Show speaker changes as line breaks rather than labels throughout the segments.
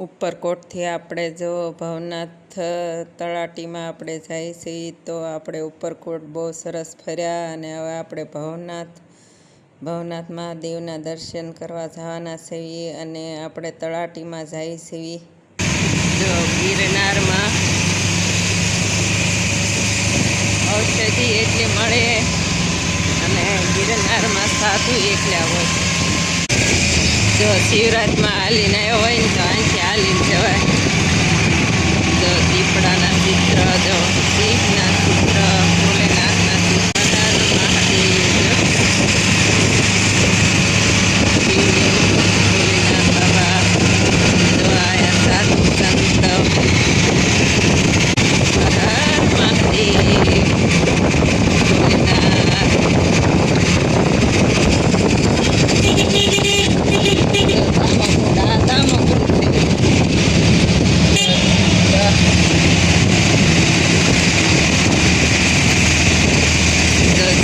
ઉપરકોટથી આપણે જો ભવનાથ તળાટીમાં આપણે જઈએ છીએ તો આપણે ઉપરકોટ બહુ સરસ ફર્યા અને હવે આપણે ભવનાથ મહાદેવના દર્શન કરવા જવાના છીએ અને આપણે તળાટીમાં જઈએ છીએ. જો ગિરનારમાં ઔષધિ એટલી મળે અને ગિરનારમાં સાધુ એકલા હોય. જો શિવરાતમાં હાલીને આવ્યો હોય ને તો અહીંથી હાલીને જવાય. જો દીપડાના ચિત્ર, જો સિંહના ચિત્ર, ભોલેનાથના ચિત્ર, મહાદેવ, ભોલેનાથ બાબા, જો આયા સાધુ સંત, હર મહાદેવ, ભોલેનાથ.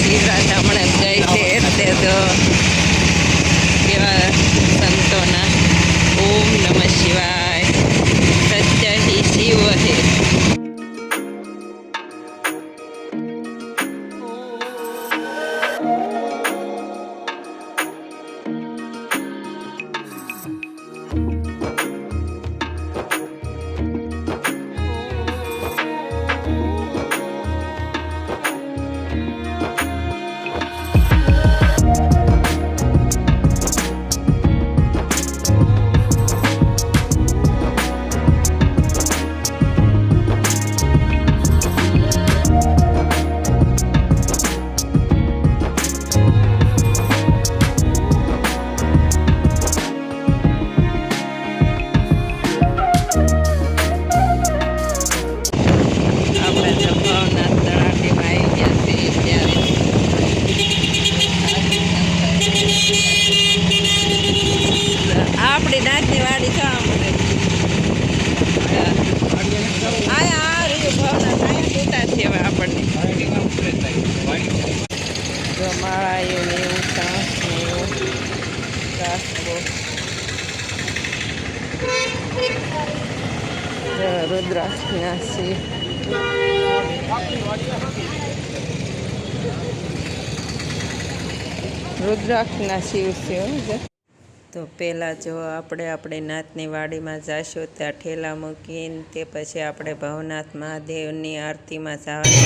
શિવરાત હમણાં જાય છે એટલે તો કેવા સંતોના ઓમ નમઃ શિવાય, સત્ય હિ શિવ હે. આપણી નાચની વાડી થવા મળે. ભવનાથ છે આપણને. જો માળા એવું ને એવું સાસ ને એવું સાસ રુદ્રાક્ષના શિવ, રુદ્રાક્ષના શિવ છે. તો પહેલાં જો આપણે નાથની વાડીમાં જઈશું ત્યાં ઠેલા મૂકીને તે પછી આપણે ભવનાથ મહાદેવની આરતીમાં જવાનું.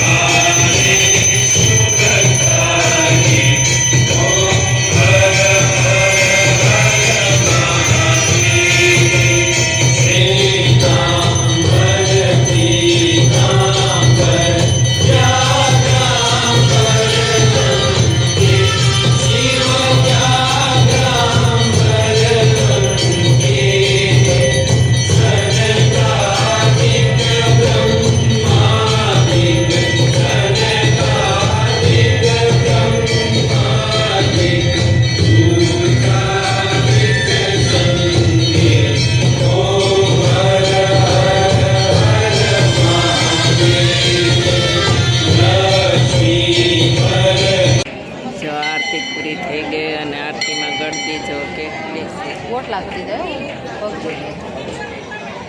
પૂરી થઈ ગઈ અને આરતીમાં ગળતી જો કેટલી છે.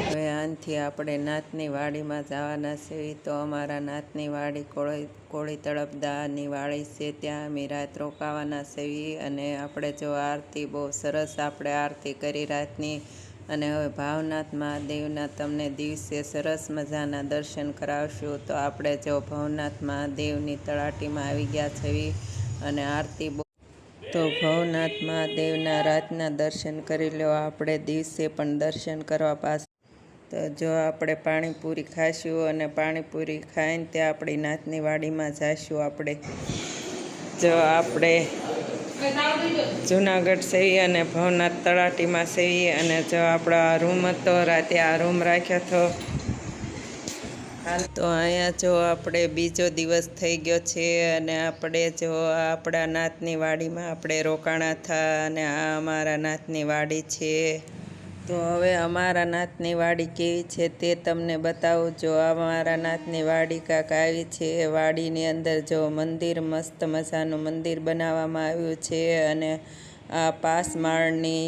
હવે આનથી આપણે નાથની વાડીમાં જવાના છીએ. તો અમારા નાથની વાડી કોળી તળપદાની વાડી છે, ત્યાં અમે રાત રોકાવાના છીએ. અને આપણે જો આરતી બહુ સરસ આપણે આરતી કરી રાતની. અને હવે ભાવનાથ મહાદેવના તમને દિવસે સરસ મજાના દર્શન કરાવશું. તો આપણે જો ભવનાથ મહાદેવની તળાટીમાં આવી ગયા છીએ અને આરતી તો ભવનાથ મહાદેવના રાતના દર્શન કરી લો. આપણે દિવસે પણ દર્શન કરવા પાસ. તો જો આપણે પાણીપુરી ખાઈશું અને પાણીપુરી ખાઈને ત્યાં આપણી નાથની વાડીમાં જઈશું. આપણે જો આપણે જુનાગઢ સેવી અને ભવનાથ તળાટીમાં સેવી. અને જો આપણો આ રૂમ હતો, રાતે આ રૂમ રાખ્યો હતો. તો અહીંયા જો આપણે બીજો દિવસ થઈ ગયો છે અને આપણે જો આપણા નાથની વાડીમાં આપણે રોકાણા હતા. અને આ અમારા નાથની વાડી છે. તો હવે અમારા નાથની વાડી કેવી છે તે તમને બતાવું. જો અમારા નાથની વાડી કાંક આવી છે. વાડીની અંદર જો મંદિર, મસ્ત મજાનું મંદિર બનાવવામાં આવ્યું છે. અને આ પાસમાળની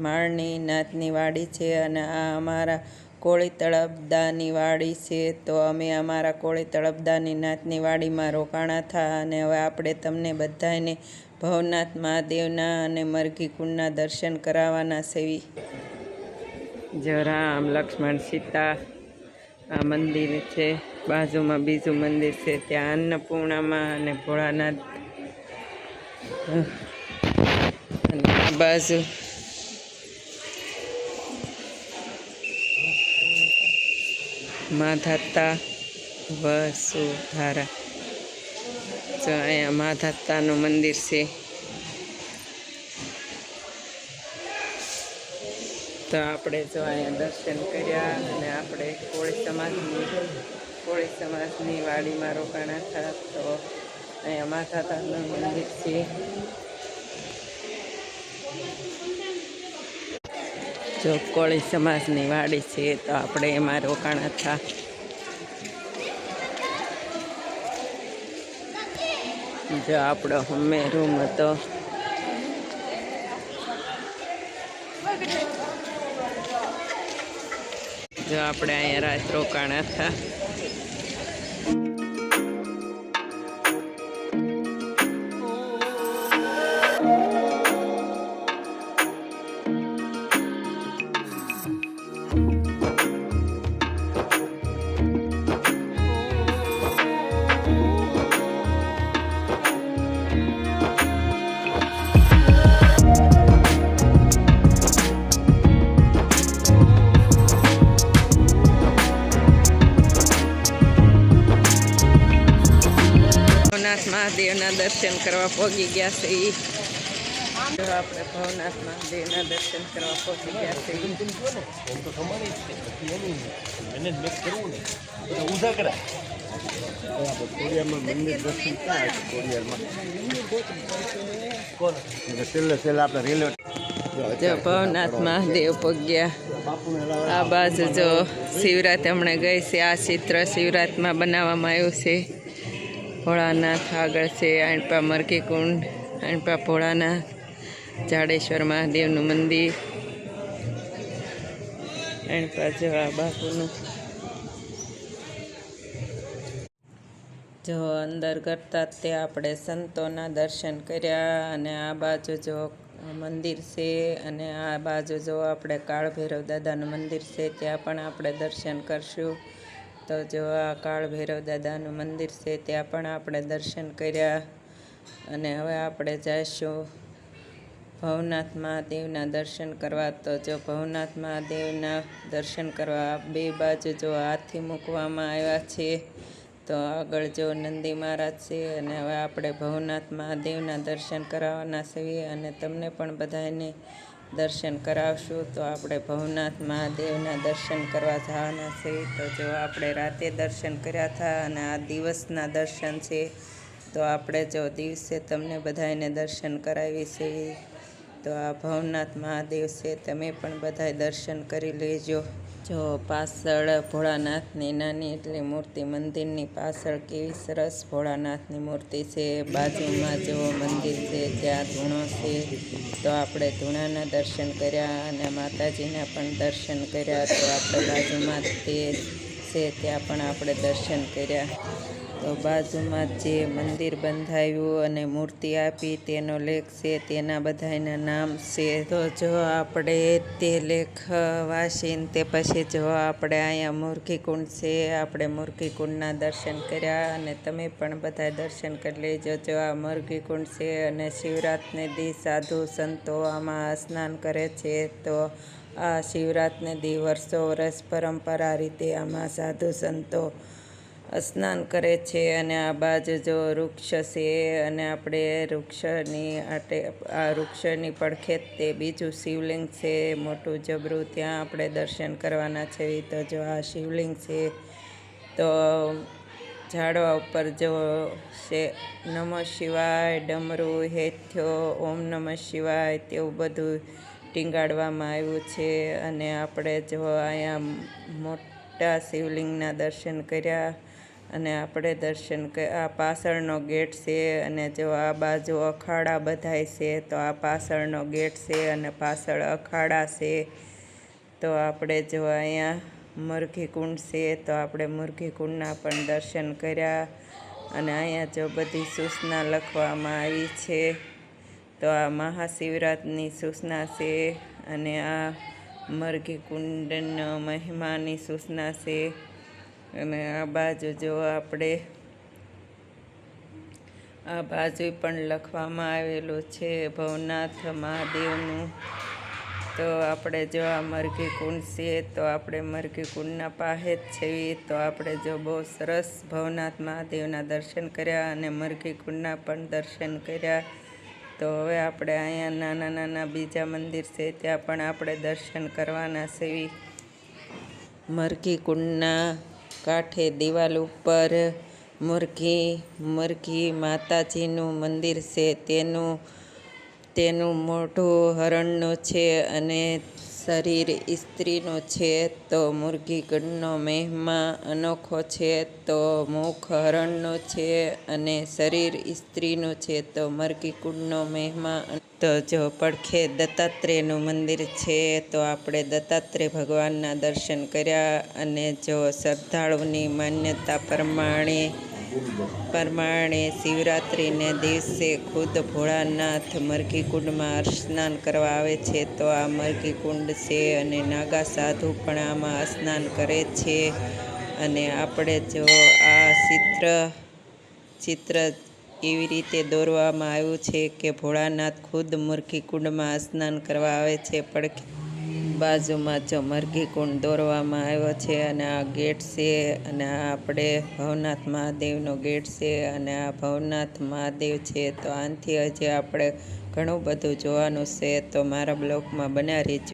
માળની નાથની વાડી છે અને આ અમારા કોળી તળપદાની વાડી છે. તો અમે અમારા કોળી તળપદાની નાથની વાડીમાં રોકાણા હતા અને હવે આપણે તમને બધાને ભવનાથ મહાદેવના અને મરઘી કુંડના દર્શન કરાવવાના સેવી. જો રામ લક્ષ્મણ સીતા આ મંદિર છે, બાજુમાં બીજું મંદિર છે, ત્યાં અન્નપૂર્ણામાં અને ભોળાનાથ અને આ બાજુ માધાતા વસુધારા. જો અહીંયા માધાતાનું મંદિર છે. તો આપણે જો અહીંયા દર્શન કર્યા અને આપણે કોળી સમાજની વાડીમાં રોકાણા હતા. તો અહીંયા માધાતાનું મંદિર છે. જો કોળી સમાજની વાડી છે તો આપણે એમાં રોકાણા હતા. જો આપણો હમે રૂમ હતો. જો આપણે અહીંયા રાત રોકાણા હતા. ભવનાથ મહાદેવના દર્શન કરવા પહોંચી ગયા છે. આપણે ભવનાથ મહાદેવના દર્શન કરવા પહોંચી ગયા છે. ભવનાથ મહાદેવ પહોંચ્યા. આ બાજુ જો શિવરાત હમણાં ગઈ છે. આ ચિત્ર શિવરાતમાં બનાવવામાં આવ્યું છે. ભોળાનાથ આગળ છે, આણપા મરઘી કુંડ, આણપા ભોળાનાથ, જાડેશ્વર મહાદેવનું મંદિર, આણપા જેવા બાપુનું. જો અંદર કરતા તે આપણે સંતોના દર્શન કર્યા અને આ બાજુ જો મંદિર છે અને આ બાજુ જો આપણે કાળ ભૈરવ દાદાનું મંદિર છે, ત્યાં પણ આપણે દર્શન કરશું. તો જો આ કાળ ભૈરવ દાદાનું મંદિર છે ત્યાં પણ આપણે દર્શન કર્યા અને હવે આપણે જઈશું ભવનાથ મહાદેવના દર્શન કરવા. તો જો ભવનાથ મહાદેવના દર્શન કરવા બે બાજુ જો હાથી મૂકવામાં આવ્યા છે. તો આગળ જો નંદી મહારાજ છે અને હવે આપણે ભવનાથ મહાદેવના દર્શન કરાવવાના છીએ અને તમને પણ બધાને દર્શન કરાવશું. તો આપણે ભવનાથ મહાદેવના દર્શન કરવા જવાના છે. તો જો આપણે રાતે દર્શન કર્યા હતા અને આ દિવસના દર્શન છે. તો આપણે જો દિવસે તમને બધાને દર્શન કરાવી છે. તો આ ભવનાથ મહાદેવ છે, તમે પણ બધાએ દર્શન કરી લેજો. જો પાછળ ભોળાનાથની નાની એટલી મૂર્તિ, મંદિરની પાછળ કેવી સરસ ભોળાનાથની મૂર્તિ છે. બાજુમાં જો મંદિર છે ત્યાં ધૂણો છે. તો આપણે ધૂણાના દર્શન કર્યા અને માતાજીના પણ દર્શન કર્યા. તો આપણે બાજુમાં તે છે ત્યાં પણ આપણે દર્શન કર્યા. તો બાજુમાં જે મંદિર બંધાયું અને મૂર્તિ આપી તેનો લેખ છે, તેના બધાના નામ છે. તો જો આપણે તે લેખ વાંચીને તે પછી જો આપણે અહીંયા મરઘી કુંડ છે, આપણે મરઘી કુંડના દર્શન કર્યા અને તમે પણ બધા દર્શન કરી લેજો. જો આ મરઘી કુંડ છે અને શિવરાતને દી સાધુ સંતો આમાં સ્નાન કરે છે. તો આ શિવરાતને દી વર્ષો વર્ષ પરંપરા રીતે આમાં સાધુ સંતો સ્નાન કરે છે. અને આ બાજુ જો વૃક્ષ છે અને આપણે આ વૃક્ષની પડખે તે બીજું શિવલિંગ છે મોટું જબરું, ત્યાં આપણે દર્શન કરવાના છે. તો જો આ શિવલિંગ છે. તો ઝાડવા ઉપર જો છે નમઃ શિવાય, ડમરું, હેથ્યો, ઓમ નમઃ શિવાય તેવું બધું ટીંગાડવામાં આવ્યું છે. અને આપણે જો અહીંયા મોટા શિવલિંગના દર્શન કર્યા અને આપણે દર્શન આ પાછળનો ગેટ છે અને જો આ બાજુ અખાડા બધાય છે તો આ પાછળનો ગેટ છે અને પાછળ અખાડા છે. તો આપણે જો અહીંયા મુરઘી કુંડ છે તો આપણે મુરઘી કુંડના પણ દર્શન કર્યા. અને અહીંયા જો બધી સૂચના લખવામાં આવી છે. તો આ મહાશિવરાત્રિની સૂચના છે અને આ મુરઘી કુંડનો મહિમાની સૂચના છે. અને આ બાજુ જો આપણે આ બાજુ પણ લખવામાં આવેલું છે ભવનાથ મહાદેવનું. તો આપણે જો આ મુરઘી કુંડ છે તો આપણે મુરઘી કુંડના પાસે જ છીએ. તો આપણે જો બહુ સરસ ભવનાથ મહાદેવના દર્શન કર્યા અને મુરઘી કુંડના પણ દર્શન કર્યા. તો હવે આપણે અહીંયા નાના નાના બીજા મંદિર છે ત્યાં પણ આપણે દર્શન કરવાના છીએ. મુરઘી કુંડના કાંઠે દિવાલ ઉપર મુરઘી માતાજીનું મંદિર છે. તેનું મોઢું હરણનું છે અને શરીર સ્ત્રીનું છે. તો મુરઘી કુંડનો મહિમા અનોખો છે. તો મુખ હરણનું છે અને શરીર સ્ત્રીનું છે. તો મુરઘી કુંડનો મહિમા. તો જો પડખે દત્તાત્રેયનું મંદિર છે તો આપણે દત્તાત્રેય ભગવાનના દર્શન કર્યા. અને જો શ્રદ્ધાળુની માન્યતા પ્રમાણે શિવરાત્રિને દિવસે ખુદ ભોળાનાથ મુરઘી કુંડમાં સ્નાન કરવા આવે છે. તો આ મુરઘી કુંડ છે અને નાગા સાધુ પણ આમાં સ્નાન કરે છે. અને આપણે જો આ ચિત્ર એવી રીતે દોરવામાં આવ્યું છે કે ભોળાનાથ ખુદ મુરઘી કુંડમાં સ્નાન કરવા આવે છે. પડખે બાજુમાં જો મુરઘી કુંડ દોરવામાં આવ્યો છે અને આ ગેટ છે અને આ આપણે ભવનાથ મહાદેવનો ગેટ છે અને આ ભવનાથ મહાદેવ છે. તો આનાથી હજી આપણે ઘણું બધું જોવાનું છે. તો મારા બ્લોગમાં બન્યા રહેજો.